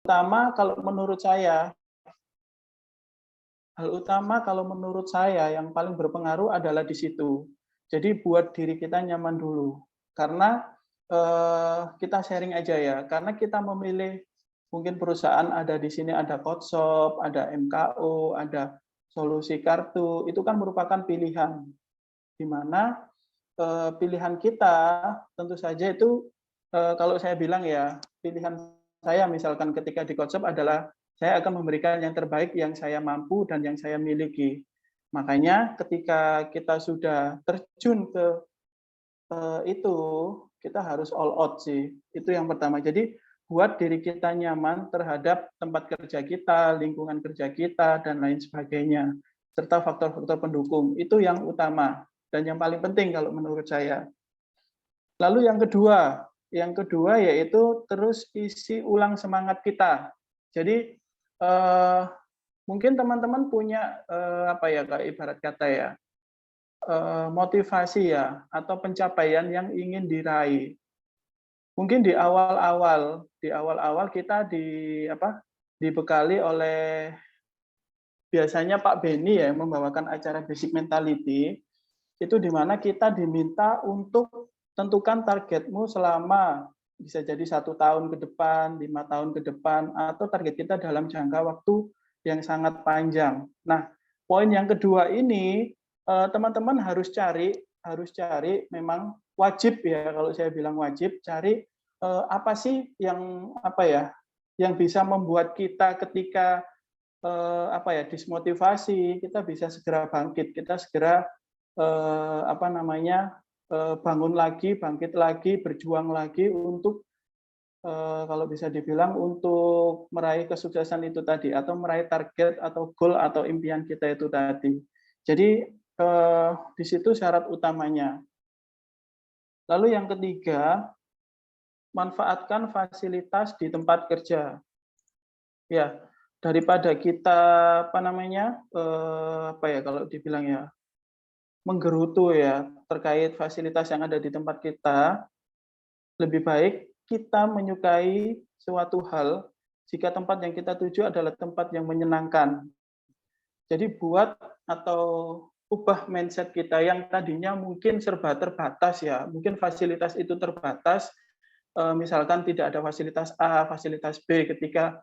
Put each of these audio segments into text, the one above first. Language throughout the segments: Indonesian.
utama kalau menurut saya hal utama kalau menurut saya yang paling berpengaruh adalah di situ. Jadi buat diri kita nyaman dulu. Karena, kita sharing aja ya, karena kita memilih mungkin perusahaan ada di sini ada Kotshop, ada MKO, ada solusi kartu, itu kan merupakan pilihan. Di mana, pilihan kita tentu saja itu, kalau saya bilang ya, pilihan saya misalkan ketika di Kotshop adalah saya akan memberikan yang terbaik yang saya mampu dan yang saya miliki. Makanya ketika kita sudah terjun ke, itu, kita harus all out sih, itu yang pertama. Jadi buat diri kita nyaman terhadap tempat kerja kita, lingkungan kerja kita, dan lain sebagainya, serta faktor-faktor pendukung, itu yang utama dan yang paling penting kalau menurut saya. Lalu yang kedua yaitu terus isi ulang semangat kita. Jadi, eee, mungkin teman-teman punya, apa ya, Kak, ibarat kata ya, motivasi ya, atau pencapaian yang ingin diraih. Mungkin di awal-awal kita dibekali oleh biasanya Pak Beni ya, yang membawakan acara Basic Mentality, itu di mana kita diminta untuk tentukan targetmu selama bisa jadi 1 tahun ke depan, 5 tahun ke depan, atau target kita dalam jangka waktu yang sangat panjang. Nah, poin yang kedua ini, teman-teman harus cari memang wajib ya, kalau saya bilang wajib, cari, apa sih yang, apa ya, yang bisa membuat kita ketika, dismotivasi, kita bisa segera bangkit, kita segera bangun lagi, bangkit lagi, berjuang lagi untuk, kalau bisa dibilang untuk meraih kesuksesan itu tadi, atau meraih target atau goal atau impian kita itu tadi. Jadi, di situ syarat utamanya. Lalu yang ketiga, manfaatkan fasilitas di tempat kerja. Ya, daripada kita, kalau dibilang ya, menggerutu ya, terkait fasilitas yang ada di tempat kita, lebih baik kita menyukai suatu hal jika tempat yang kita tuju adalah tempat yang menyenangkan. Jadi buat atau ubah mindset kita yang tadinya mungkin serba terbatas ya, mungkin fasilitas itu terbatas, misalkan tidak ada fasilitas A, fasilitas B ketika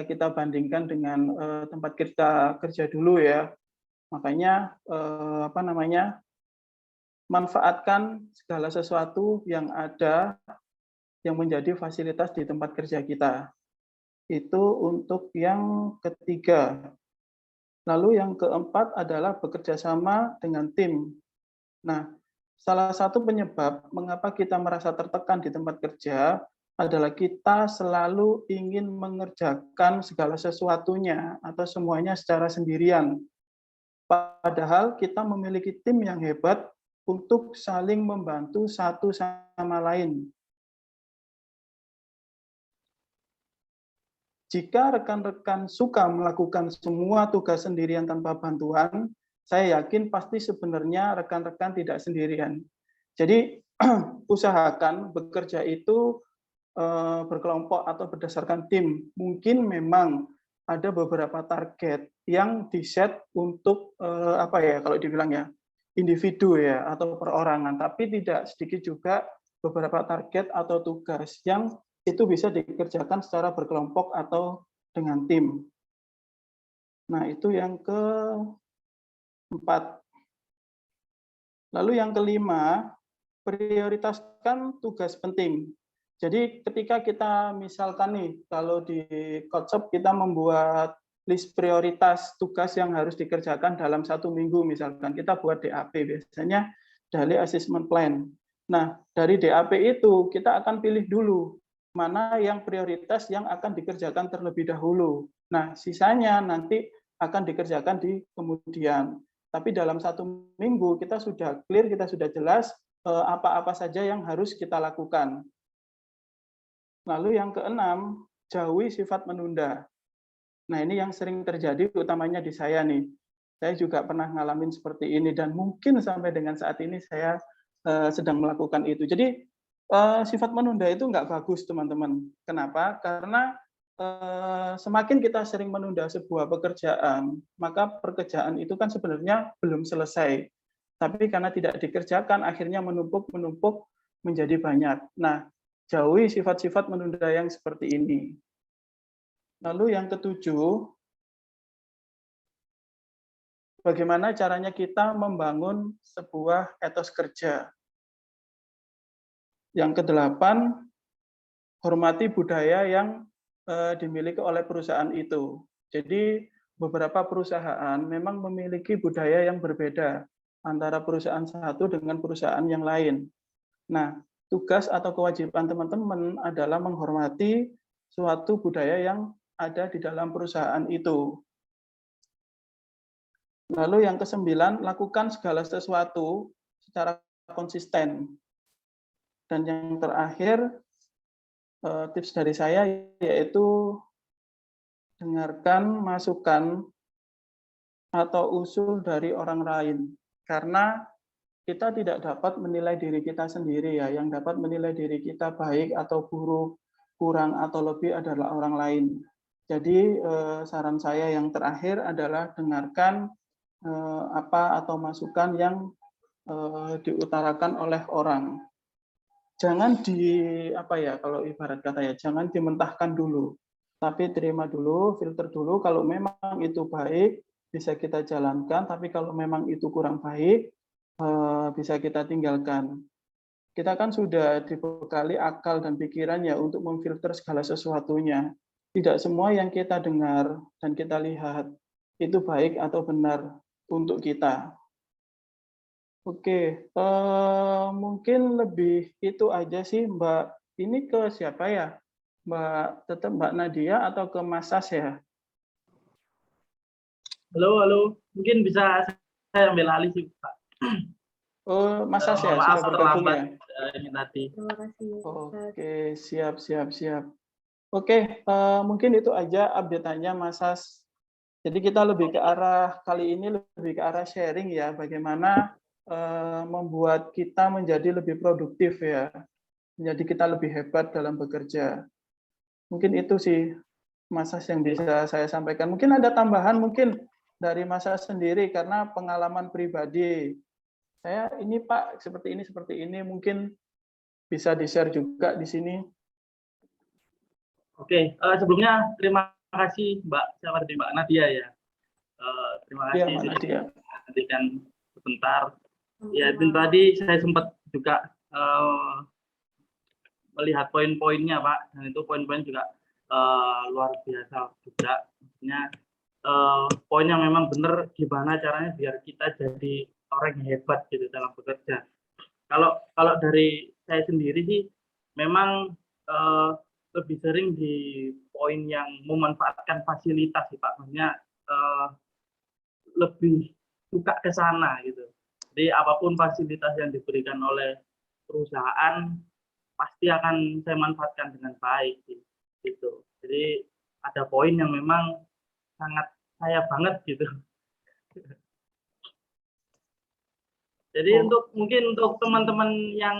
kita bandingkan dengan, tempat kita kerja dulu ya. Makanya, manfaatkan segala sesuatu yang ada, yang menjadi fasilitas di tempat kerja kita. Itu untuk yang ketiga. Lalu yang keempat adalah bekerja sama dengan tim. Nah, salah satu penyebab mengapa kita merasa tertekan di tempat kerja adalah kita selalu ingin mengerjakan segala sesuatunya atau semuanya secara sendirian. Padahal kita memiliki tim yang hebat untuk saling membantu satu sama lain. Jika rekan-rekan suka melakukan semua tugas sendirian tanpa bantuan, saya yakin pasti sebenarnya rekan-rekan tidak sendirian. Jadi usahakan bekerja itu, berkelompok atau berdasarkan tim. Mungkin memang ada beberapa target yang di-set untuk, kalau dibilang ya, individu ya atau perorangan, tapi tidak sedikit juga beberapa target atau tugas yang itu bisa dikerjakan secara berkelompok atau dengan tim. Nah, itu yang keempat. Lalu yang kelima, prioritaskan tugas penting. Jadi ketika kita misalkan nih, kalau di Kotshop kita membuat list prioritas tugas yang harus dikerjakan dalam 1 minggu misalkan, kita buat DAP, biasanya Daily Assessment Plan. Nah, dari DAP itu kita akan pilih dulu, mana yang prioritas yang akan dikerjakan terlebih dahulu. Nah, sisanya nanti akan dikerjakan di kemudian. Tapi dalam 1 minggu kita sudah clear, kita sudah jelas apa-apa saja yang harus kita lakukan. Lalu yang keenam, jauhi sifat menunda. Nah, ini yang sering terjadi utamanya di saya nih. Saya juga pernah ngalamin seperti ini dan mungkin sampai dengan saat ini saya sedang melakukan itu. Jadi sifat menunda itu nggak bagus, teman-teman. Kenapa? Karena semakin kita sering menunda sebuah pekerjaan, maka pekerjaan itu kan sebenarnya belum selesai. Tapi karena tidak dikerjakan, akhirnya menumpuk menjadi banyak. Nah, jauhi sifat-sifat menunda yang seperti ini. Lalu yang ketujuh, bagaimana caranya kita membangun sebuah etos kerja. Yang kedelapan, hormati budaya yang dimiliki oleh perusahaan itu. Jadi beberapa perusahaan memang memiliki budaya yang berbeda antara perusahaan satu dengan perusahaan yang lain. Nah, tugas atau kewajiban teman-teman adalah menghormati suatu budaya yang ada di dalam perusahaan itu. Lalu yang kesembilan, lakukan segala sesuatu secara konsisten. Dan yang terakhir, tips dari saya yaitu dengarkan masukan atau usul dari orang lain. Karena kita tidak dapat menilai diri kita sendiri ya, yang dapat menilai diri kita baik atau buruk, kurang atau lebih adalah orang lain. Jadi saran saya yang terakhir adalah dengarkan apa atau masukan yang diutarakan oleh orang. Jangan kalau ibarat kata ya, jangan dimentahkan dulu, tapi terima dulu, filter dulu. Kalau memang itu baik, bisa kita jalankan. Tapi kalau memang itu kurang baik, bisa kita tinggalkan. Kita kan sudah dibekali akal dan pikiran ya untuk memfilter segala sesuatunya. Tidak semua yang kita dengar dan kita lihat itu baik atau benar untuk kita. Oke, mungkin lebih itu aja sih, Mbak. Ini ke siapa ya? Tetap Mbak Nadia atau ke Mas Sas ya? Halo, halo. Mungkin bisa saya ambil alih sih, Pak. Oh, Mas Sas ya, Maaf sudah bergabung terlambat ya? ini tadi. Terima kasih. Oke, siap. Oke, mungkin itu aja update-nya Mas Sas. Jadi kita lebih ke arah, kali ini lebih ke arah sharing ya, bagaimana membuat kita menjadi lebih produktif ya. Jadi kita lebih hebat dalam bekerja. Mungkin itu sih Mas Sas yang bisa saya sampaikan. Mungkin ada tambahan mungkin dari Mas Sas sendiri karena pengalaman pribadi. Saya ini Pak seperti ini mungkin bisa di-share juga di sini. Oke, sebelumnya terima kasih Mbak Nadia ya. Terima kasih Mbak Nadia. Nantikan sebentar. Ya, tadi saya sempat juga melihat poin-poinnya Pak, dan itu poin-poin juga luar biasa juga. Maksudnya poin yang memang benar gimana caranya biar kita jadi orang yang hebat gitu dalam bekerja. Kalau dari saya sendiri sih memang lebih sering di poin yang memanfaatkan fasilitas sih Pak, maksudnya lebih suka ke sana gitu. Jadi apapun fasilitas yang diberikan oleh perusahaan pasti akan saya manfaatkan dengan baik gitu. Jadi ada poin yang memang sangat saya banget gitu. Jadi mungkin untuk teman-teman yang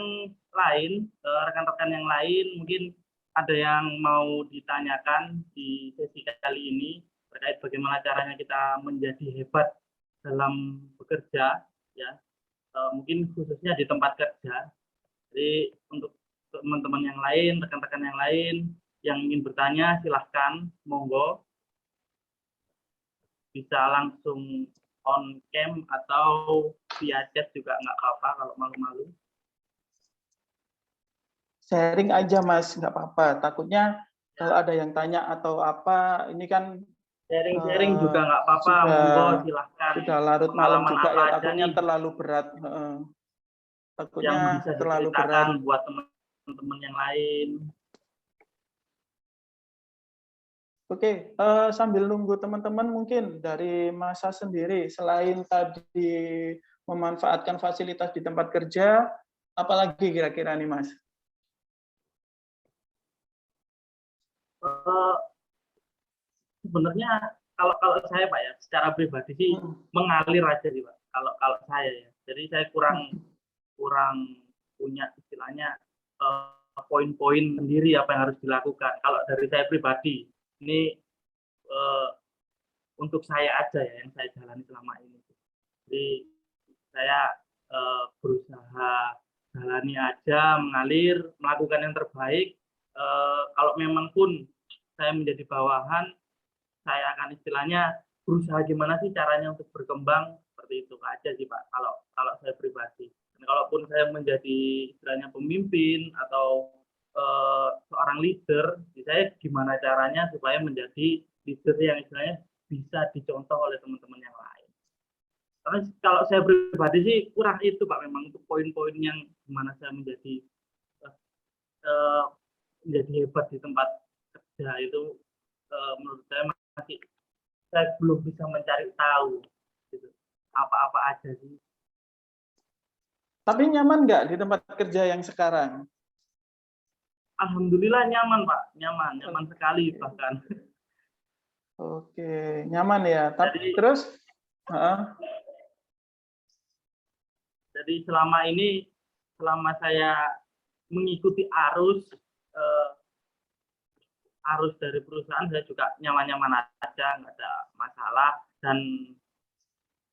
lain, rekan-rekan yang lain, mungkin ada yang mau ditanyakan di sesi kali ini terkait bagaimana caranya kita menjadi hebat dalam bekerja, ya. Mungkin khususnya di tempat kerja. Jadi untuk teman-teman yang lain, rekan-rekan yang lain yang ingin bertanya, silahkan, monggo. Bisa langsung on cam atau via chat juga nggak apa-apa kalau malu-malu. Sharing aja Mas, nggak apa-apa. Takutnya kalau ada yang tanya atau apa, ini kan sharing juga nggak apa-apa, monggo silahkan. Sudah larut malam juga ya, takutnya terlalu berat. Takutnya yang bisa terlalu berat buat teman-teman yang lain. Oke, sambil nunggu teman-teman mungkin dari Masa sendiri, selain tadi memanfaatkan fasilitas di tempat kerja, apalagi kira-kira nih Mas? Sebenarnya kalau saya Pak ya, secara pribadi sih mengalir aja sih Pak. Kalau saya ya, jadi saya kurang punya istilahnya poin-poin sendiri apa yang harus dilakukan. Kalau dari saya pribadi, Ini untuk saya aja ya yang saya jalani selama ini. Jadi saya berusaha jalani aja, mengalir, melakukan yang terbaik. Kalau memang pun saya menjadi bawahan, saya akan istilahnya berusaha gimana sih caranya untuk berkembang, seperti itu aja sih Pak. Kalau saya pribadi. Dan kalaupun saya menjadi istilahnya pemimpin atau seorang leader, saya gimana caranya supaya menjadi leader yang istilahnya bisa dicontoh oleh teman-teman yang lain. Karena kalau saya pribadi sih kurang itu Pak, memang untuk poin-poin yang gimana saya menjadi hebat di tempat kerja itu menurut saya masih saya belum bisa mencari tahu gitu. Apa-apa aja sih. Tapi nyaman nggak di tempat kerja yang sekarang? Alhamdulillah nyaman Pak, nyaman sekali bahkan. Oke, nyaman ya. Tapi terus, jadi selama saya mengikuti arus dari perusahaan, saya juga nyaman-nyaman aja, nggak ada masalah. Dan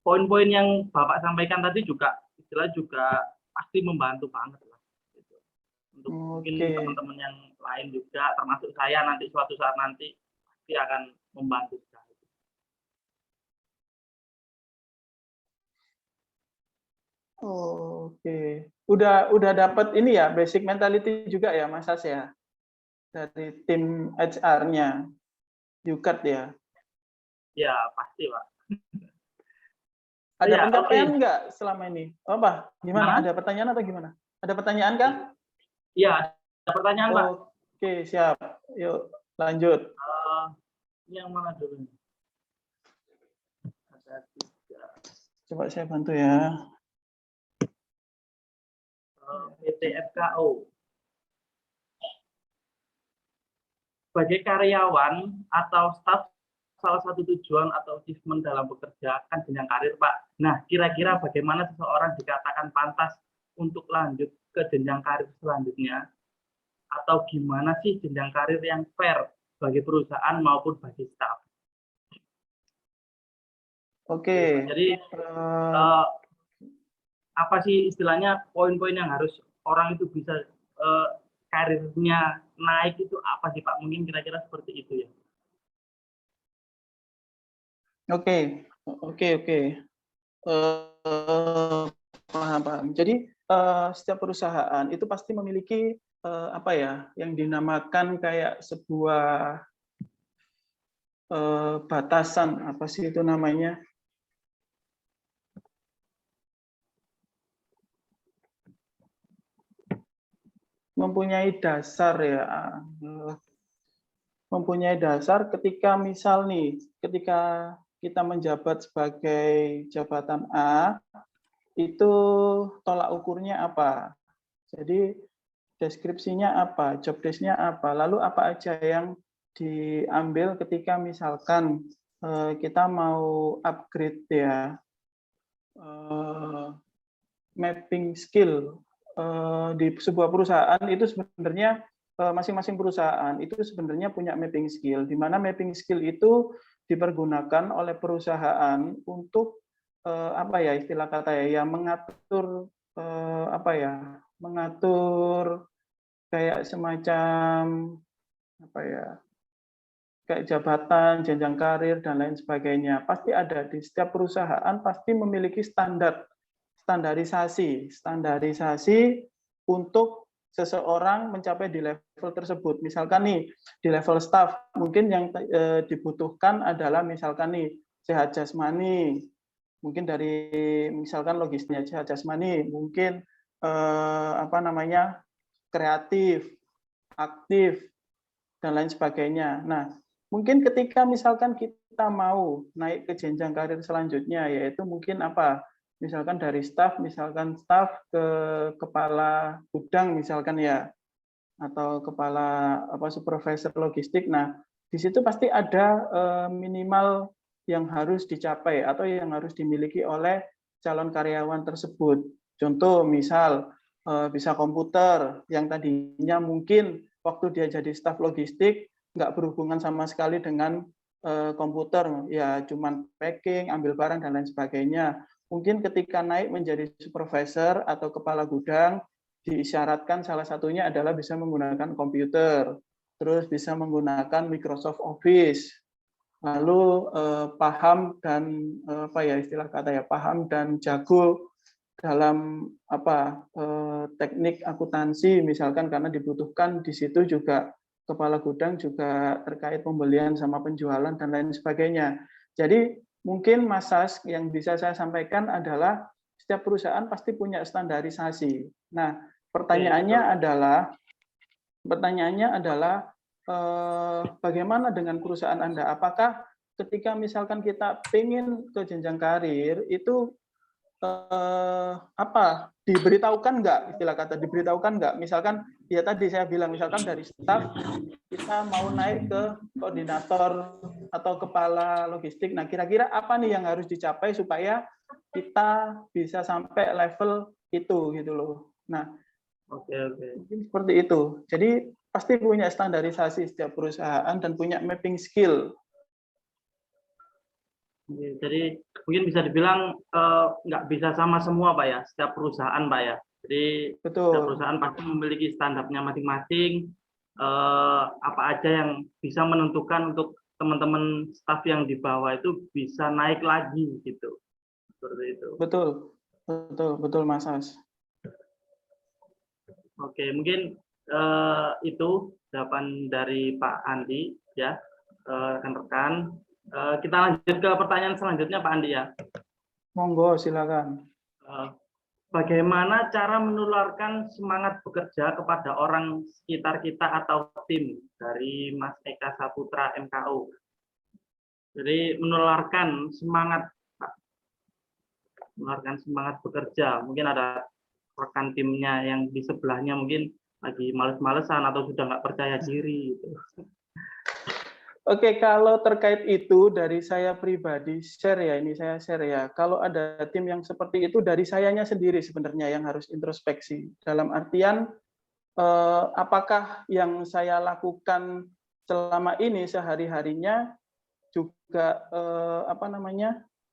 poin-poin yang Bapak sampaikan tadi juga istilah juga pasti membantu banget lah. Gitu. Untuk mungkin teman-teman yang lain juga, termasuk saya nanti suatu saat nanti pasti akan membantu sekali. Oke, udah dapat ini ya basic mentality juga ya Mas As ya dari tim HR-nya, UCAT ya? Ya pasti Pak. Ada pencapaian enggak selama ini? Apa? Gimana? Ada pertanyaan atau gimana? Ada pertanyaan kan? Iya, ada pertanyaan Pak. Oke, siap. Yuk lanjut. Yang mana dulu? Ada 3. Coba saya bantu ya. PTFKO. Sebagai karyawan atau staf, salah satu tujuan atau achievement dalam bekerja kan jenjang karir, Pak. Nah, kira-kira bagaimana seseorang dikatakan pantas untuk lanjut ke jenjang karir selanjutnya? Atau gimana sih jenjang karir yang fair bagi perusahaan maupun bagi staf? Oke. Jadi apa sih istilahnya poin-poin yang harus orang itu bisa karirnya naik itu apa sih Pak? Mungkin kira-kira seperti itu ya. Oke. Paham. Jadi setiap perusahaan itu pasti memiliki apa ya yang dinamakan kayak sebuah batasan, apa sih itu namanya? Mempunyai dasar ya. Mempunyai dasar ketika misal nih, ketika kita menjabat sebagai jabatan A, itu tolak ukurnya apa? Jadi deskripsinya apa, job desk-nya apa, lalu apa aja yang diambil ketika misalkan kita mau upgrade ya mapping skill di sebuah perusahaan itu sebenarnya masing-masing perusahaan itu sebenarnya punya mapping skill, di mana mapping skill itu dipergunakan oleh perusahaan untuk apa ya istilah kata ya mengatur apa ya mengatur kayak semacam apa ya kayak jabatan, jenjang karir dan lain sebagainya. Pasti ada di setiap perusahaan pasti memiliki standarisasi untuk seseorang mencapai di level tersebut. Misalkan nih di level staff mungkin yang dibutuhkan adalah misalkan nih sehat jasmani, mungkin dari misalkan logisnya sehat jasmani, mungkin apa namanya kreatif, aktif dan lain sebagainya. Nah, mungkin ketika misalkan kita mau naik ke jenjang karir selanjutnya, yaitu mungkin apa? Misalkan dari staf, misalkan staf ke kepala gudang misalkan ya, atau kepala apa supervisor logistik. Nah, di situ pasti ada minimal yang harus dicapai atau yang harus dimiliki oleh calon karyawan tersebut. Contoh misal bisa komputer yang tadinya mungkin waktu dia jadi staf logistik nggak berhubungan sama sekali dengan komputer, ya cuman packing, ambil barang dan lain sebagainya. Mungkin ketika naik menjadi supervisor atau kepala gudang, diisyaratkan salah satunya adalah bisa menggunakan komputer, terus bisa menggunakan Microsoft Office, lalu paham dan apa ya istilah kata ya, paham dan jago dalam apa teknik akuntansi misalkan, karena dibutuhkan di situ juga kepala gudang juga terkait pembelian sama penjualan dan lain sebagainya. Jadi mungkin Mas Sas yang bisa saya sampaikan adalah setiap perusahaan pasti punya standarisasi. Nah, pertanyaannya adalah bagaimana dengan perusahaan Anda? Apakah ketika misalkan kita ingin ke jenjang karir itu apa diberitahukan nggak, istilah kata diberitahukan nggak, misalkan ya tadi saya bilang misalkan dari staf kita mau naik ke koordinator atau kepala logistik, nah kira-kira apa nih yang harus dicapai supaya kita bisa sampai level itu gitu loh. Nah mungkin seperti itu, jadi pasti punya standarisasi setiap perusahaan dan punya mapping skill. Jadi mungkin bisa dibilang nggak bisa sama semua Pak ya, setiap perusahaan Pak ya. Jadi setiap perusahaan pasti memiliki standarnya masing-masing, apa aja yang bisa menentukan untuk teman-teman staf yang di bawah itu bisa naik lagi gitu. Seperti itu. Betul Mas As. Oke, mungkin itu jawaban dari Pak Andi ya, rekan-rekan. Kita lanjut ke pertanyaan selanjutnya Pak Andi ya. Monggo, silakan. Bagaimana cara menularkan semangat bekerja kepada orang sekitar kita atau tim, dari Mas Eka Saputra MKU. Jadi menularkan semangat, Pak. Menularkan semangat bekerja. Mungkin ada rekan timnya yang di sebelahnya mungkin lagi males-malesan atau sudah nggak percaya diri. Gitu. Oke, kalau terkait itu dari saya pribadi share ya. Kalau ada tim yang seperti itu dari sayanya sendiri sebenarnya yang harus introspeksi. Dalam artian apakah yang saya lakukan selama ini sehari-harinya juga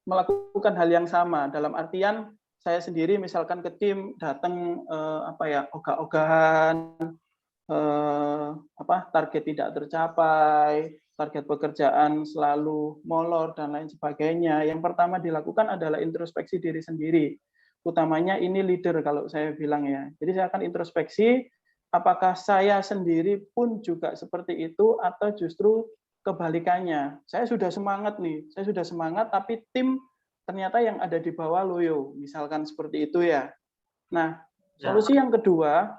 melakukan hal yang sama. Dalam artian saya sendiri misalkan ke tim datang ogah-ogahan, target tidak tercapai, target pekerjaan selalu molor dan lain sebagainya. Yang pertama dilakukan adalah introspeksi diri sendiri. Utamanya ini leader kalau saya bilang ya. Jadi saya akan introspeksi apakah saya sendiri pun juga seperti itu atau justru kebalikannya. Saya sudah semangat tapi tim ternyata yang ada di bawah loyo, misalkan seperti itu ya. Nah, solusi yang kedua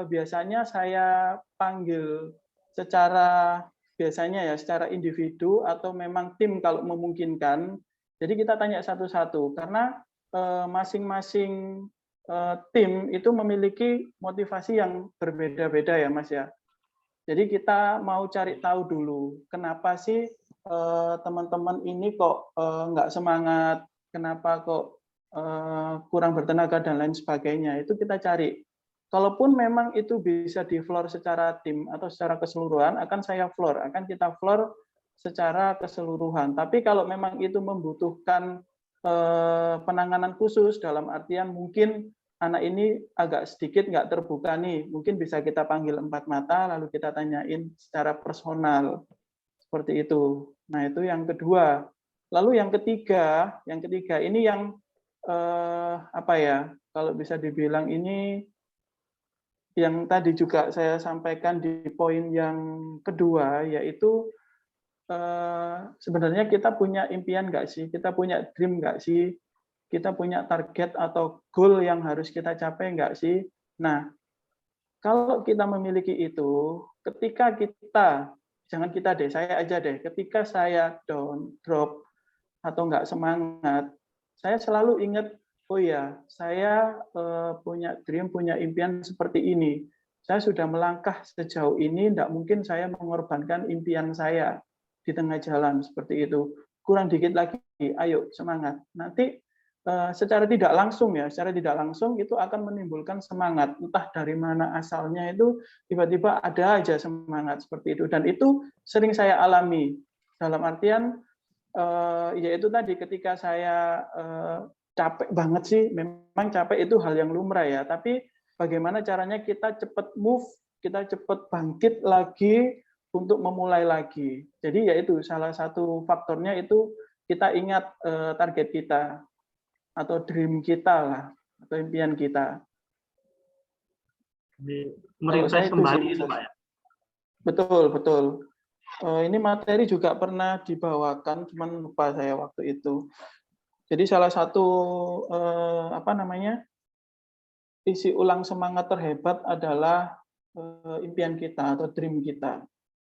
biasanya saya panggil secara individu atau memang tim kalau memungkinkan. Jadi kita tanya satu-satu karena masing-masing tim itu memiliki motivasi yang berbeda-beda ya Mas ya. Jadi kita mau cari tahu dulu kenapa sih teman-teman ini kok nggak semangat, kenapa kok kurang bertenaga dan lain sebagainya. Itu kita cari. Kalaupun memang itu bisa di floor secara tim atau secara keseluruhan, akan kita floor secara keseluruhan. Tapi kalau memang itu membutuhkan penanganan khusus, dalam artian mungkin anak ini agak sedikit nggak terbuka nih, mungkin bisa kita panggil 4 mata, lalu kita tanyain secara personal. Seperti itu. Nah, itu yang kedua. Lalu yang ketiga ini yang kalau bisa dibilang ini yang tadi juga saya sampaikan di poin yang kedua, yaitu sebenarnya kita punya impian nggak sih? Kita punya dream nggak sih? Kita punya target atau goal yang harus kita capai nggak sih? Nah, kalau kita memiliki itu, ketika kita, jangan kita deh, saya aja deh, ketika saya down, drop, atau nggak semangat, saya selalu ingat, oh ya, saya punya dream, punya impian seperti ini. Saya sudah melangkah sejauh ini, tidak mungkin saya mengorbankan impian saya di tengah jalan seperti itu. Kurang dikit lagi, ayo semangat. Nanti secara tidak langsung ya, secara tidak langsung itu akan menimbulkan semangat. Entah dari mana asalnya itu tiba-tiba ada aja semangat seperti itu. Dan itu sering saya alami. Dalam artian yaitu tadi ketika saya capek banget sih, memang capek itu hal yang lumrah ya. Tapi bagaimana caranya kita cepat move, kita cepat bangkit lagi untuk memulai lagi. Jadi yaitu salah satu faktornya itu kita ingat target kita atau dream kita lah, atau impian kita. Jadi, merefresh kembali itu Pak ya? Betul, betul. Ini materi juga pernah dibawakan, cuman lupa saya waktu itu. Jadi salah satu isi ulang semangat terhebat adalah impian kita atau dream kita.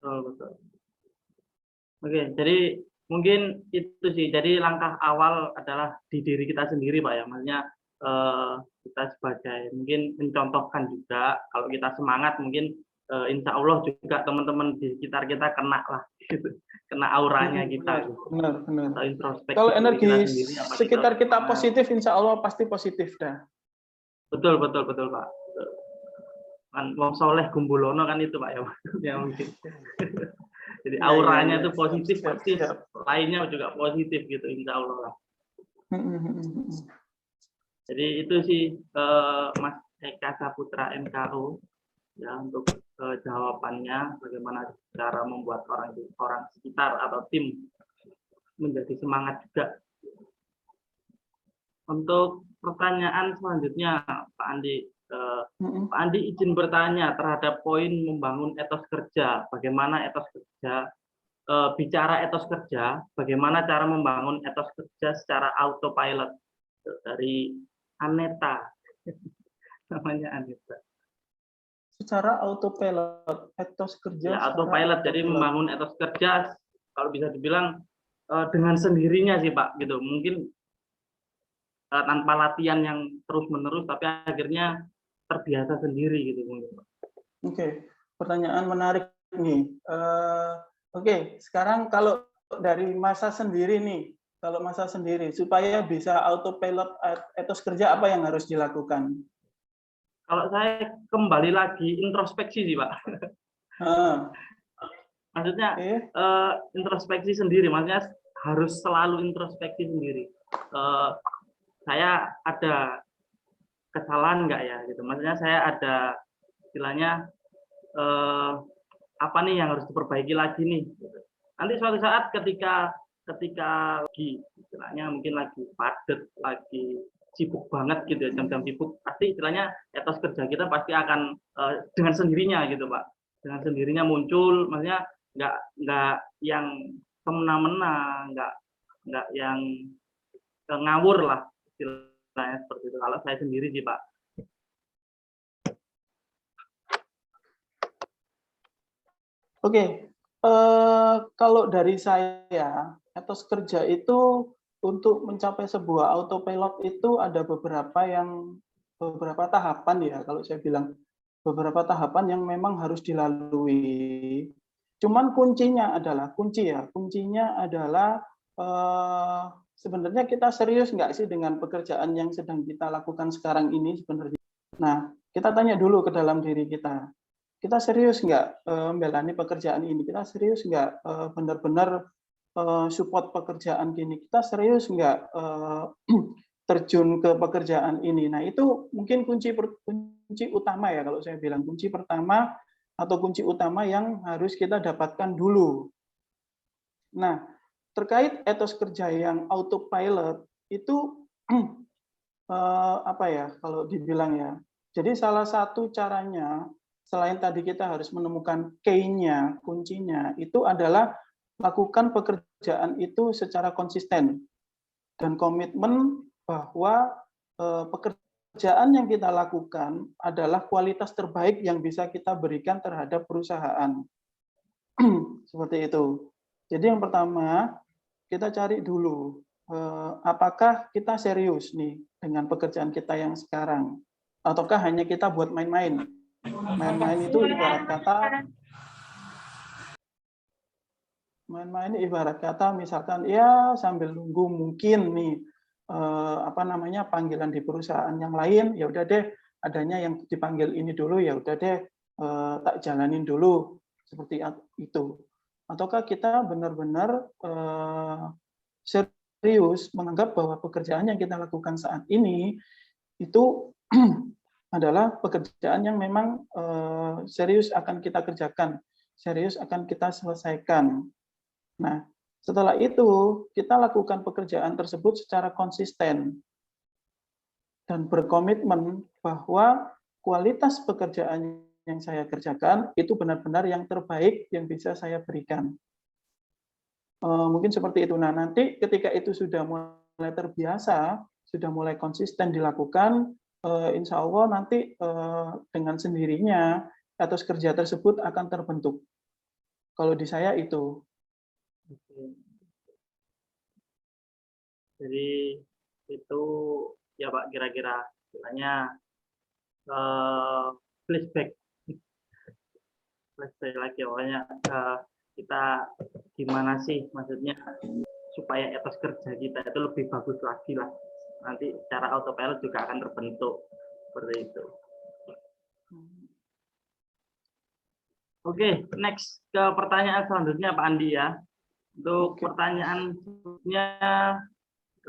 Betul. Oke, jadi mungkin itu sih. Jadi langkah awal adalah di diri kita sendiri, Pak ya. Maksudnya kita sebagai mungkin mencontohkan juga kalau kita semangat mungkin insya Allah juga teman-teman di sekitar kita kena lah, gitu. Kena auranya kita. Benar. Atau introspeksi. Kalau energi kita sendiri, sekitar kita positif, insya Allah pasti positif dah. Betul Pak. Kan wong soleh gumbulono kan itu Pak ya. Ya mungkin. Jadi auranya itu positif, pasti lainnya juga positif gitu insya Allah. Jadi itu sih Mas Eka Saputra MKU ya untuk jawabannya bagaimana cara membuat orang sekitar atau tim menjadi semangat juga. Untuk pertanyaan selanjutnya Pak Andi. Pak Andi izin bertanya terhadap poin membangun etos kerja. Bagaimana etos kerja? Bicara etos kerja, bagaimana cara membangun etos kerja secara autopilot? Dari Aneta. Namanya Aneta. Secara autopilot, etos kerja. Ya, autopilot. Jadi membangun etos kerja, kalau bisa dibilang dengan sendirinya sih Pak. Gitu. Mungkin tanpa latihan yang terus-menerus, tapi akhirnya terbiasa sendiri gitu mungkin. Oke, pertanyaan menarik nih. Oke, sekarang kalau dari masa sendiri nih, kalau masa sendiri supaya bisa autopilot etos kerja apa yang harus dilakukan? Kalau saya kembali lagi introspeksi sih Pak. Maksudnya introspeksi sendiri, maksudnya harus selalu introspeksi sendiri. Saya ada kesalahan nggak ya gitu, maksudnya saya ada istilahnya apa nih yang harus diperbaiki lagi nih gitu. Nanti suatu saat ketika lagi istilahnya mungkin lagi padat, lagi sibuk banget gitu ya, jam-jam sibuk, pasti istilahnya etos kerja kita pasti akan dengan sendirinya gitu Pak, dengan sendirinya muncul, maksudnya nggak yang semena-mena, nggak yang ngawur lah istilahnya seperti itu. Kalau saya sendiri sih Pak. Oke, kalau dari saya etos kerja itu untuk mencapai sebuah autopilot itu ada beberapa tahapan ya, kalau saya bilang beberapa tahapan yang memang harus dilalui. Cuman kuncinya adalah sebenarnya kita serius nggak sih dengan pekerjaan yang sedang kita lakukan sekarang ini sebenarnya. Nah, kita tanya dulu ke dalam diri kita. Kita serius nggak menjalani pekerjaan ini? Kita serius nggak benar-benar support pekerjaan ini? Kita serius nggak terjun ke pekerjaan ini? Nah, itu mungkin kunci utama ya, kalau saya bilang. Kunci pertama atau kunci utama yang harus kita dapatkan dulu. Nah, terkait etos kerja yang autopilot, itu apa ya, kalau dibilang ya. Jadi salah satu caranya, selain tadi kita harus menemukan key-nya, kuncinya, itu adalah lakukan pekerjaan itu secara konsisten dan komitmen bahwa pekerjaan yang kita lakukan adalah kualitas terbaik yang bisa kita berikan terhadap perusahaan. Seperti itu. Jadi yang pertama, kita cari dulu apakah kita serius nih dengan pekerjaan kita yang sekarang, ataukah hanya kita buat main-main. Main-main itu ibarat kata misalkan ya sambil nunggu mungkin nih apa namanya, panggilan di perusahaan yang lain, ya udah deh, adanya yang dipanggil ini dulu, ya udah deh, tak jalanin dulu, seperti itu. Ataukah kita benar-benar serius menganggap bahwa pekerjaan yang kita lakukan saat ini itu adalah pekerjaan yang memang serius akan kita kerjakan, serius akan kita selesaikan. Nah, setelah itu kita lakukan pekerjaan tersebut secara konsisten dan berkomitmen bahwa kualitas pekerjaan yang saya kerjakan itu benar-benar yang terbaik yang bisa saya berikan. Mungkin seperti itu. Nah, nanti ketika itu sudah mulai terbiasa, sudah mulai konsisten dilakukan, insya Allah nanti dengan sendirinya etos kerja tersebut akan terbentuk. Kalau di saya itu. Jadi itu ya Pak, kira-kira istilahnya flashback lagi, pokoknya kita gimana sih, maksudnya supaya etos kerja kita itu lebih bagus lagi lah. Nanti secara autopilot juga akan terbentuk seperti itu. Oke, next ke pertanyaan selanjutnya Pak Andi ya. Untuk pertanyaan selanjutnya,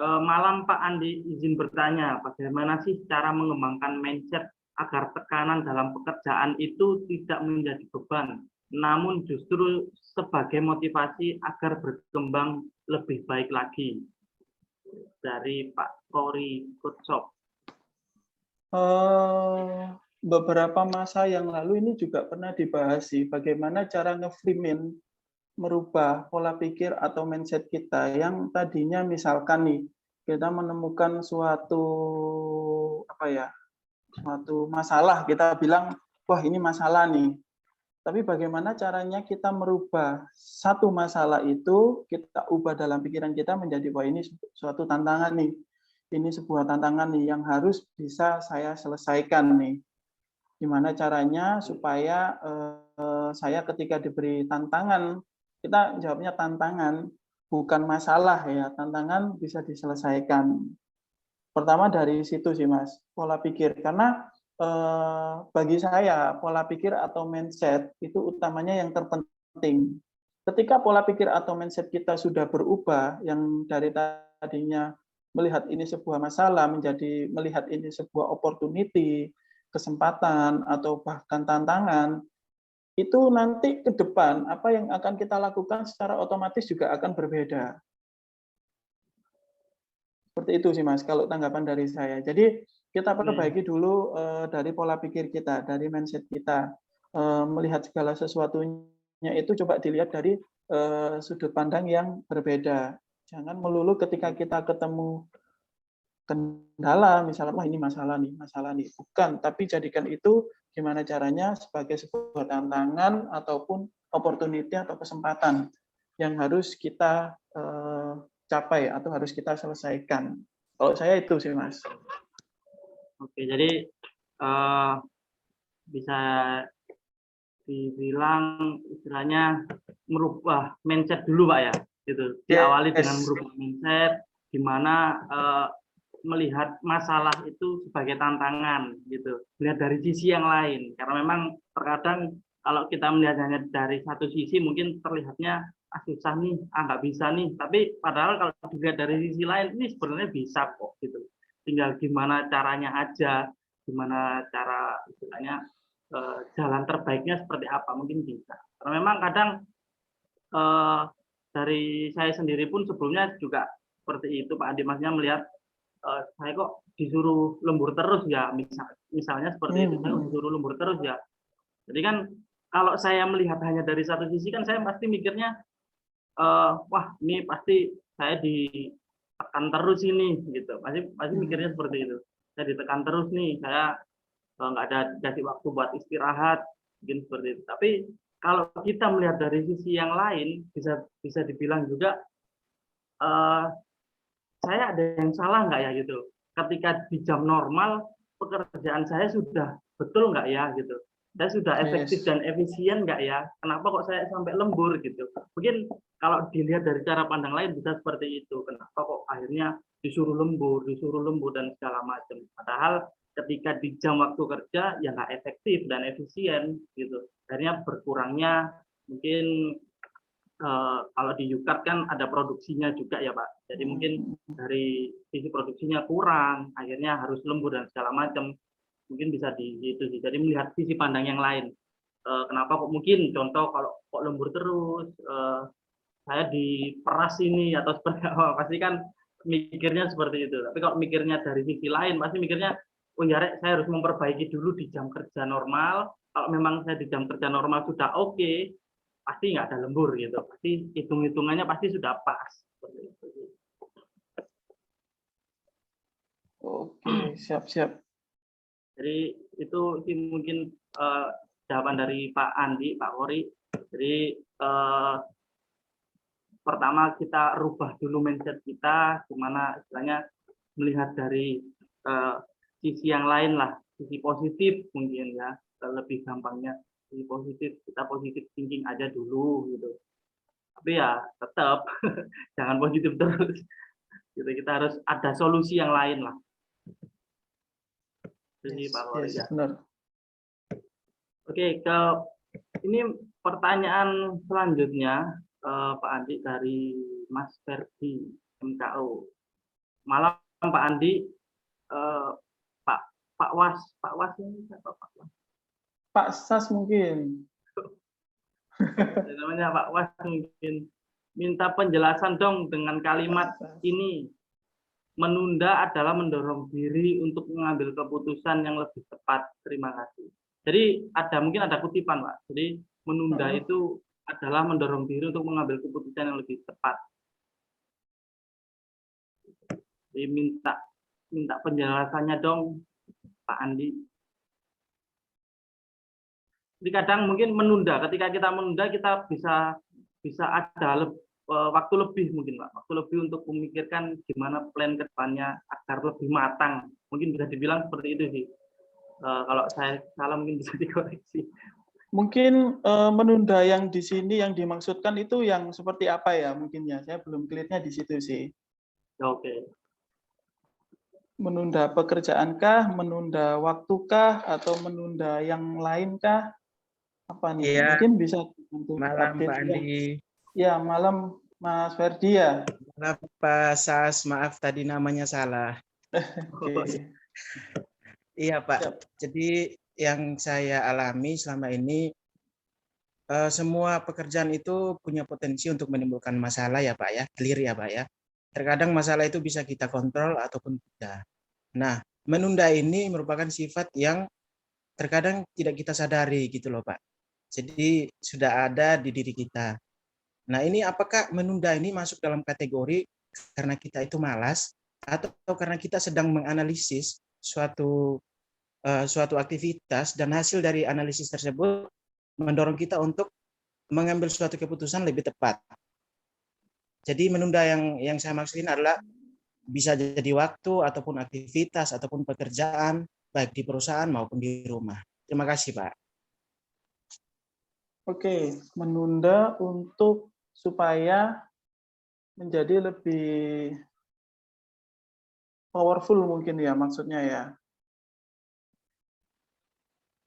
malam Pak Andi, izin bertanya, bagaimana sih cara mengembangkan mindset agar tekanan dalam pekerjaan itu tidak menjadi beban, namun justru sebagai motivasi agar berkembang lebih baik lagi? Dari Pak Kori Kutshop. Beberapa masa yang lalu ini juga pernah dibahas sih, bagaimana cara nge-framing, merubah pola pikir atau mindset kita yang tadinya misalkan nih, kita menemukan suatu masalah, kita bilang, wah ini masalah nih. Tapi bagaimana caranya kita merubah satu masalah itu, kita ubah dalam pikiran kita menjadi, wah ini suatu tantangan nih. Ini sebuah tantangan nih yang harus bisa saya selesaikan nih. Gimana caranya supaya saya ketika diberi tantangan, kita jawabnya tantangan, bukan masalah ya, tantangan bisa diselesaikan. Pertama dari situ sih Mas, pola pikir. Karena bagi saya pola pikir atau mindset itu utamanya yang terpenting. Ketika pola pikir atau mindset kita sudah berubah, yang dari tadinya melihat ini sebuah masalah menjadi melihat ini sebuah opportunity, kesempatan, atau bahkan tantangan, itu nanti ke depan apa yang akan kita lakukan secara otomatis juga akan berbeda. Seperti itu sih Mas, kalau tanggapan dari saya. Jadi kita perbaiki dulu dari pola pikir kita, dari mindset kita. Melihat segala sesuatunya itu coba dilihat dari sudut pandang yang berbeda. Jangan melulu ketika kita ketemu kendala, misalnya, wah ini masalah nih. Bukan, tapi jadikan itu gimana caranya sebagai sebuah tantangan ataupun opportunity atau kesempatan yang harus kita capai atau harus kita selesaikan. Kalau saya itu sih, Mas. Oke, jadi bisa dibilang istilahnya merubah mindset dulu Pak ya, gitu. Diawali dengan merubah mindset, di mana melihat masalah itu sebagai tantangan gitu, melihat dari sisi yang lain, karena memang terkadang kalau kita melihatnya dari satu sisi mungkin terlihatnya susah nih, nggak bisa nih, tapi padahal kalau dilihat dari sisi lain ini sebenarnya bisa kok gitu, tinggal gimana caranya aja, gimana cara istilahnya jalan terbaiknya seperti apa, mungkin bisa. Karena memang kadang dari saya sendiri pun sebelumnya juga seperti itu Pak Andi, maksudnya melihat saya kok disuruh lembur terus ya, misalnya seperti itu, saya kok disuruh lembur terus ya. Jadi kan kalau saya melihat hanya dari satu sisi kan saya pasti mikirnya, wah ini pasti saya ditekan terus ini gitu, pasti mikirnya seperti itu. Saya ditekan terus nih, saya nggak ada dikasih waktu buat istirahat, mungkin seperti itu. Tapi kalau kita melihat dari sisi yang lain, bisa dibilang juga saya ada yang salah nggak ya gitu. Ketika di jam normal pekerjaan saya sudah betul nggak ya gitu. Saya sudah efektif dan efisien nggak ya? Kenapa kok saya sampai lembur gitu? Mungkin kalau dilihat dari cara pandang lain bisa seperti itu. Kenapa kok akhirnya disuruh lembur dan segala macam. Padahal ketika di jam waktu kerja ya nggak efektif dan efisien gitu. Akhirnya berkurangnya mungkin kalau di Yukart kan ada produksinya juga ya Pak. Jadi mungkin dari sisi produksinya kurang, akhirnya harus lembur dan segala macam. Mungkin bisa di situ sih. Jadi melihat sisi pandang yang lain. Kenapa kok mungkin contoh kalau kok lembur terus, saya diperas ini atau seperti apa, pasti kan mikirnya seperti itu. Tapi kalau mikirnya dari sisi lain, pasti mikirnya, oh ya Rek, saya harus memperbaiki dulu di jam kerja normal. Kalau memang saya di jam kerja normal sudah oke, pasti nggak ada lembur gitu. Pasti hitung-hitungannya pasti sudah pas. Seperti itu. Oke, siap-siap. Jadi itu sih mungkin jawaban dari Pak Andi, Pak Wori. Jadi pertama kita rubah dulu mindset kita, gimana istilahnya melihat dari sisi yang lain lah, sisi positif mungkin ya, lebih gampangnya sisi positif, kita positif thinking aja dulu gitu. Tapi ya tetap jangan positif terus. Gitu, kita harus ada solusi yang lain lah. Jadi Pak Wori ya. Benar. Oke, ini pertanyaan selanjutnya Pak Andi dari Mas Ferdi MKO. Malam Pak Andi, Pak Was ini siapa Pak Was? Pak Sas mungkin. Namanya Pak Was mungkin. Minta penjelasan dong dengan kalimat ini. Menunda adalah mendorong diri untuk mengambil keputusan yang lebih tepat. Terima kasih. Jadi mungkin ada kutipan Pak. Jadi menunda itu adalah mendorong diri untuk mengambil keputusan yang lebih tepat. Jadi minta penjelasannya dong Pak Andi. Jadi kadang mungkin menunda, ketika kita menunda kita bisa ada waktu lebih mungkin Pak, waktu lebih untuk memikirkan gimana plan ke depannya agar lebih matang. Mungkin bisa dibilang seperti itu sih. Kalau saya salah mungkin bisa dikoreksi. Mungkin menunda yang di sini yang dimaksudkan itu yang seperti apa ya mungkinnya? Saya belum clear-nya di situ sih. Oke. Menunda pekerjaankah, menunda waktukah, atau menunda yang lainkah? Apa nih? Iya. Mungkin bisa untuk Malam update Pak Andi. Ya, malam Mas Ferdi ya. Maaf Pak Sas, maaf tadi namanya salah. Oke. Iya Pak. Siap. Jadi yang saya alami selama ini semua pekerjaan itu punya potensi untuk menimbulkan masalah ya Pak ya, clear ya Pak ya. Terkadang masalah itu bisa kita kontrol ataupun tidak. Nah, menunda ini merupakan sifat yang terkadang tidak kita sadari gitu loh Pak. Jadi sudah ada di diri kita. Nah, ini apakah menunda ini masuk dalam kategori karena kita itu malas atau karena kita sedang menganalisis suatu aktivitas dan hasil dari analisis tersebut mendorong kita untuk mengambil suatu keputusan lebih tepat. Jadi menunda yang saya maksudin adalah bisa jadi waktu ataupun aktivitas ataupun pekerjaan baik di perusahaan maupun di rumah. Terima kasih, Pak. Oke, menunda untuk supaya menjadi lebih powerful mungkin ya maksudnya ya.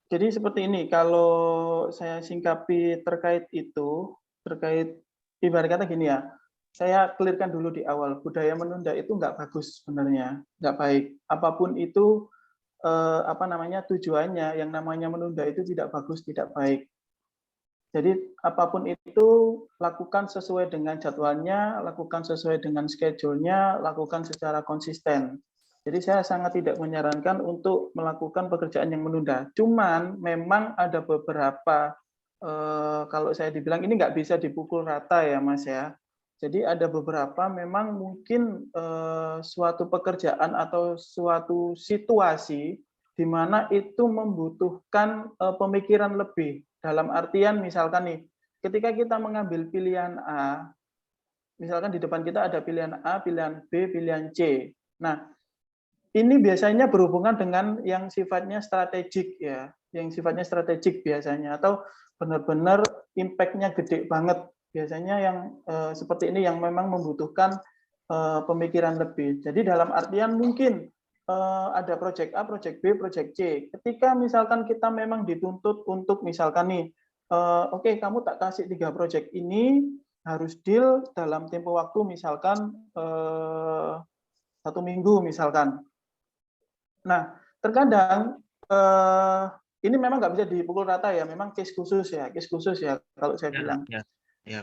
Jadi seperti ini, kalau saya singkapi terkait ibarat kata gini ya, saya clearkan dulu di awal, budaya menunda itu nggak bagus sebenarnya, nggak baik. Apapun itu, tujuannya, yang namanya menunda itu tidak bagus, tidak baik. Jadi apapun itu, lakukan sesuai dengan jadwalnya, lakukan sesuai dengan schedule-nya, lakukan secara konsisten. Jadi saya sangat tidak menyarankan untuk melakukan pekerjaan yang menunda. Cuman memang ada beberapa, kalau saya dibilang ini nggak bisa dipukul rata ya Mas ya. Jadi ada beberapa memang mungkin suatu pekerjaan atau suatu situasi di mana itu membutuhkan pemikiran lebih. Dalam artian misalkan nih, ketika kita mengambil pilihan A, misalkan di depan kita ada pilihan A, pilihan B, pilihan C. Nah, ini biasanya berhubungan dengan yang sifatnya strategik ya, yang sifatnya strategik biasanya, atau benar-benar impact-nya gede banget. Biasanya yang seperti ini yang memang membutuhkan pemikiran lebih. Jadi dalam artian mungkin ada project A, project B, project C. Ketika misalkan kita memang dituntut untuk misalkan nih, oke, kamu tak kasih 3 project ini harus deal dalam tempo waktu misalkan 1 minggu misalkan. Nah, terkadang ini memang nggak bisa dipukul rata ya, memang case khusus ya kalau saya bilang.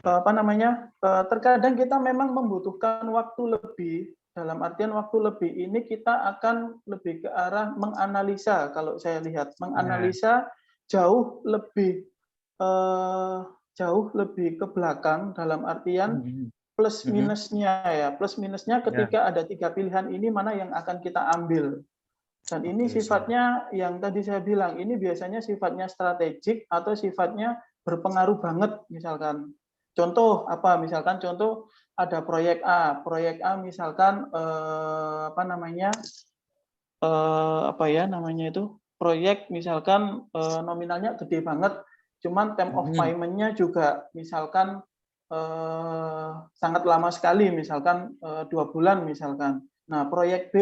Apa namanya? Terkadang kita memang membutuhkan waktu lebih. Dalam artian waktu lebih ini kita akan lebih ke arah menganalisa, kalau saya lihat menganalisa jauh lebih ke belakang, dalam artian plus minusnya ya, plus minusnya ketika ada 3 pilihan ini mana yang akan kita ambil. Dan ini sifatnya yang tadi saya bilang, ini biasanya sifatnya strategik atau sifatnya berpengaruh banget misalkan. Contoh apa? Misalkan contoh ada proyek A misalkan apa namanya? Proyek misalkan nominalnya gede banget, cuman term of payment-nya juga misalkan sangat lama sekali, misalkan 2 bulan misalkan. Nah, proyek B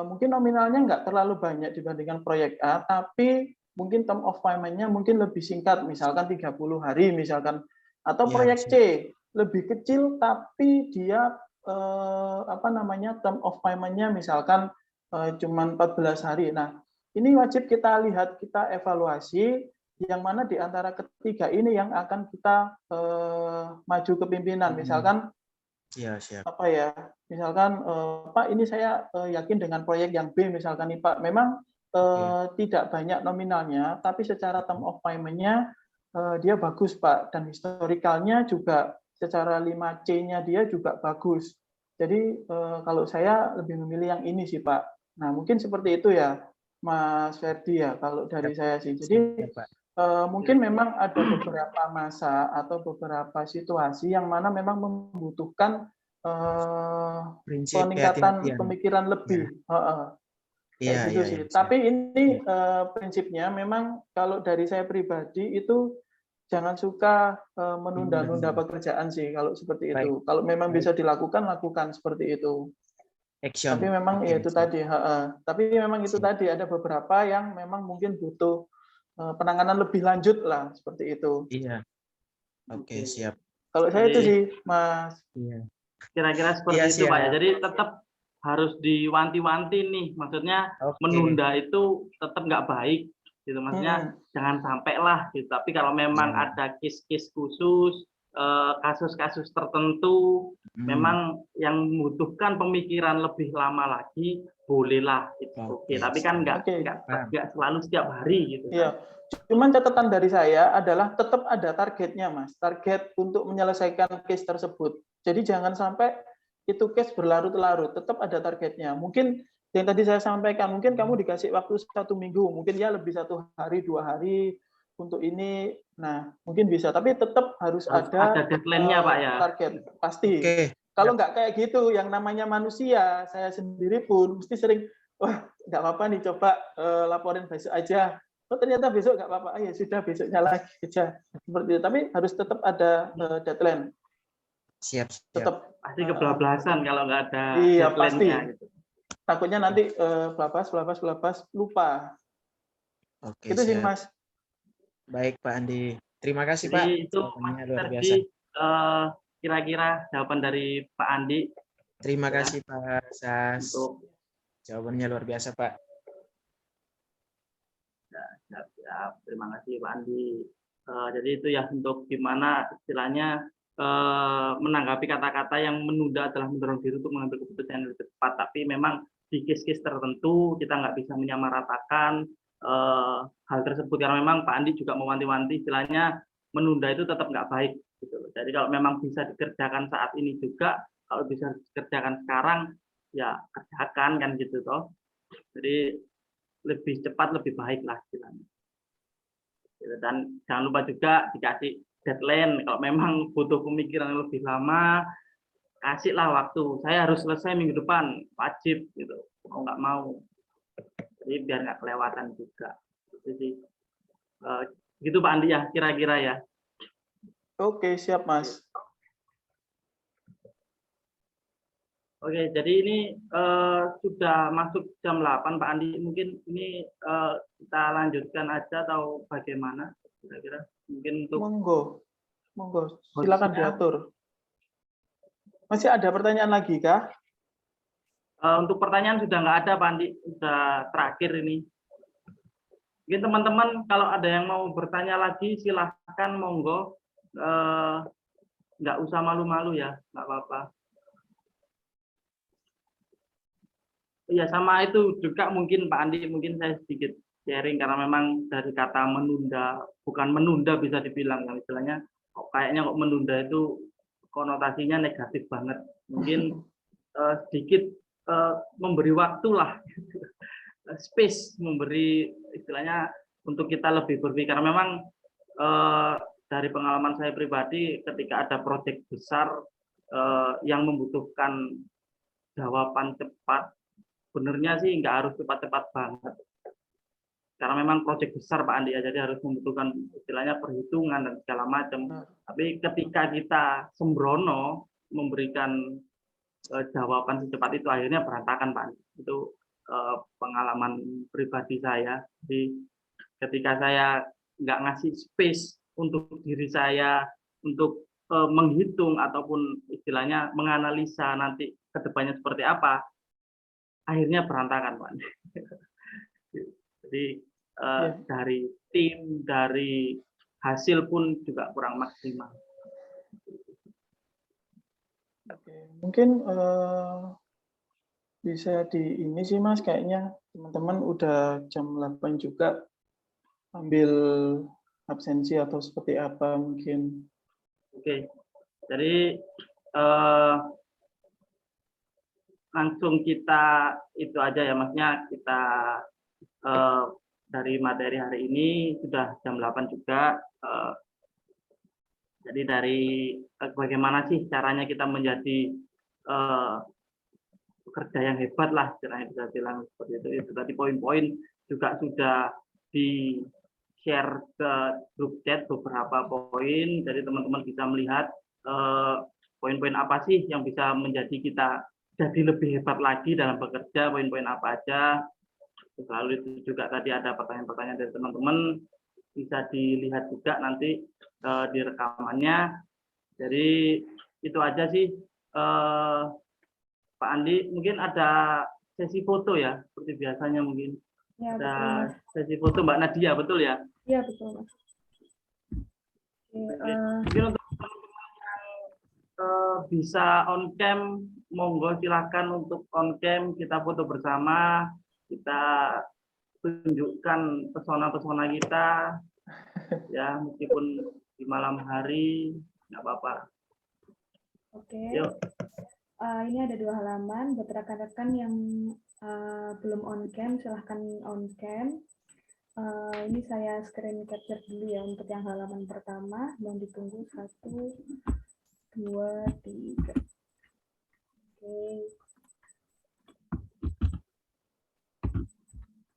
mungkin nominalnya nggak terlalu banyak dibandingkan proyek A, tapi mungkin term of payment-nya mungkin lebih singkat, misalkan 30 hari misalkan. Atau proyek C lebih kecil tapi dia term of payment-nya misalkan cuma 14 hari. Nah, ini wajib kita lihat, kita evaluasi yang mana di antara ketiga ini yang akan kita maju ke pimpinan. Misalkan apa ya? Misalkan Pak, ini saya yakin dengan proyek yang B misalkan nih Pak, memang tidak banyak nominalnya, tapi secara term of payment-nya dia bagus Pak, dan historikalnya juga secara 5C-nya dia juga bagus. Jadi kalau saya lebih memilih yang ini sih Pak. Nah, mungkin seperti itu ya Mas Ferdi ya kalau dari saya sih. Jadi mungkin memang ada beberapa masa atau beberapa situasi yang mana memang membutuhkan peningkatan pemikiran lebih. Kayak gitu sih. Tapi ini prinsipnya memang kalau dari saya pribadi itu jangan suka menunda-nunda pekerjaan sih kalau seperti itu. Kalau memang bisa dilakukan, lakukan seperti itu. Tapi memang ya itu tadi. Tapi memang itu tadi ada beberapa yang memang mungkin butuh penanganan lebih lanjut lah seperti itu. Iya. Oke, siap. Kalau saya itu sih, Mas. Kira-kira seperti itu Pak ya. Jadi tetap harus diwanti-wanti nih. Maksudnya menunda itu tetap nggak baik. Gitu. Maksudnya jangan sampai lah. Gitu. Tapi kalau memang ada case-case khusus, kasus-kasus tertentu, memang yang membutuhkan pemikiran lebih lama lagi, bolehlah. Gitu. Oke. Tapi kan nggak selalu setiap hari. Gitu. Iya. Cuman catatan dari saya adalah tetap ada targetnya, Mas. Target untuk menyelesaikan case tersebut. Jadi jangan sampai itu case berlarut-larut, tetap ada targetnya. Mungkin yang tadi saya sampaikan, mungkin kamu dikasih waktu 1 minggu, mungkin ya lebih 1 hari, 2 hari untuk ini. Nah, mungkin bisa, tapi tetap harus ada deadline-nya, Pak ya. Target, pasti. Kalau nggak kayak gitu, yang namanya manusia, saya sendiri pun mesti sering, wah nggak apa-apa nih, coba laporin besok aja. Oh ternyata besok nggak apa-apa, ya sudah besoknya lagi aja. Seperti itu. Tapi harus tetap ada deadline. Siap. Tetap pasti kebablasan kalau nggak ada deadline-nya. Gitu. Takutnya nanti belabas lupa. Oke, itu sih Mas. Baik Pak Andi. Terima kasih Jadi Pak. Itu luar biasa. Kira-kira jawaban dari Pak Andi. Terima kasih Pak Sas. Untuk jawabannya luar biasa Pak. Siap. Terima kasih Pak Andi. Jadi itu ya untuk gimana istilahnya menanggapi kata-kata yang menunda adalah mendorong diri untuk mengambil keputusan yang lebih cepat. Tapi memang di case-case tertentu kita nggak bisa menyamaratakan hal tersebut karena memang Pak Andi juga mewanti-wanti istilahnya menunda itu tetap nggak baik. Gitu. Jadi kalau memang bisa dikerjakan saat ini juga, kalau bisa dikerjakan sekarang ya kerjakan kan gitu toh. Jadi lebih cepat lebih baik lah istilahnya. Dan jangan lupa juga dikasih deadline. Kalau memang butuh pemikiran yang lebih lama, kasihlah waktu. Saya harus selesai minggu depan, wajib gitu. Mau nggak mau. Jadi biar nggak kelewatan juga. Jadi gitu Pak Andi ya, kira-kira ya. Oke, siap Mas. Oke, jadi ini sudah masuk jam 8, Pak Andi. Mungkin ini kita lanjutkan aja atau bagaimana kira-kira? Mungkin untuk Monggo, silakan diatur. Masih ada pertanyaan lagi kah? untuk pertanyaan sudah nggak ada, Pak Andi. Sudah terakhir ini. Mungkin teman-teman kalau ada yang mau bertanya lagi, silahkan monggo. Nggak usah malu-malu ya, nggak apa-apa. Iya, sama itu juga mungkin Pak Andi, mungkin saya sedikit sharing karena memang dari kata menunda, bukan menunda bisa dibilang, yang istilahnya kayaknya kok menunda itu konotasinya negatif banget. Mungkin sedikit memberi waktu lah, space, memberi istilahnya untuk kita lebih berpikir. Karena memang dari pengalaman saya pribadi, ketika ada proyek besar yang membutuhkan jawaban cepat, sebenarnya sih nggak harus cepat-cepat banget. Karena memang proyek besar Pak Andi ya, jadi harus membutuhkan istilahnya perhitungan dan segala macam. Tapi ketika kita sembrono memberikan jawaban secepat itu, akhirnya berantakan Pak Andi. Itu pengalaman pribadi saya. Jadi ketika saya nggak ngasih space untuk diri saya untuk menghitung ataupun istilahnya menganalisa nanti kedepannya seperti apa, akhirnya berantakan Pak. Jadi dari tim, dari hasil pun juga kurang maksimal. Oke, mungkin bisa di ini sih Mas, kayaknya teman-teman udah jam 8 juga, ambil absensi atau seperti apa mungkin. Oke, jadi langsung kita itu aja ya, maksudnya kita dari materi hari ini sudah jam 8 juga. Jadi dari bagaimana sih caranya kita menjadi pekerja yang hebat lah, istilahnya bisa bilang seperti itu. Itu tadi poin-poin juga sudah di share ke grup chat beberapa poin, jadi teman-teman bisa melihat poin-poin apa sih yang bisa menjadi kita jadi lebih hebat lagi dalam bekerja, poin-poin apa aja. Lalu itu juga tadi ada pertanyaan-pertanyaan dari teman-teman, bisa dilihat juga nanti di rekamannya. Jadi itu aja sih Pak Andi. Mungkin ada sesi foto ya, seperti biasanya mungkin. Ya, Ada betul, sesi foto Mbak Nadia, betul ya? Iya, betul, Mas. Mungkin untuk teman-teman yang bisa on cam, monggo silakan untuk on cam, kita foto bersama, kita tunjukkan pesona-pesona kita, ya meskipun di malam hari, nggak apa-apa. Oke. Yuk. Ini ada 2 halaman. Buat rekan-rekan yang belum on cam, silahkan on cam. Ini saya screen capture dulu ya untuk yang halaman pertama. Dan ditunggu 1, 2, 3. Oke.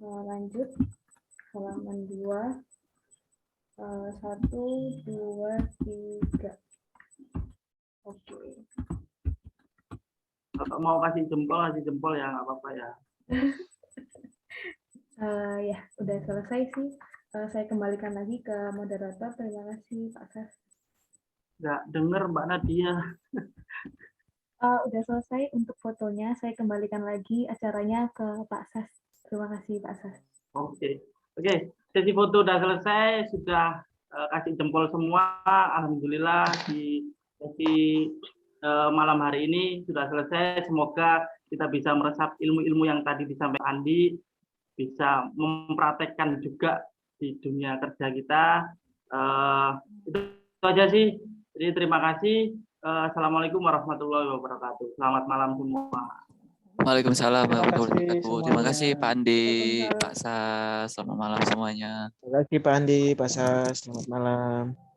Lanjut. Halaman 2. 1, 2, 3. Oke. Kalau mau kasih jempol ya, nggak apa-apa ya. Ya, udah selesai sih. Saya kembalikan lagi ke moderator. Terima kasih, Pak Sas. Nggak denger Mbak Nadia. Udah selesai untuk fotonya. Saya kembalikan lagi acaranya ke Pak Sas. Terima kasih, Pak Sas. Oke. Sesi foto udah selesai, sudah kasih jempol semua. Alhamdulillah di sesi malam hari ini sudah selesai. Semoga kita bisa meresap ilmu-ilmu yang tadi disampaikan Andi, bisa mempraktekkan juga di dunia kerja kita. Itu aja sih. Jadi terima kasih. Assalamualaikum warahmatullahi wabarakatuh. Selamat malam semua. Waalaikumsalam warahmatullahi wabarakatuh. Terima kasih semuanya. Pak Andi, Waalaikumsalam. Pak Sas. Selamat malam semuanya. Terima kasih Pak Andi, Pak Sas. Selamat malam.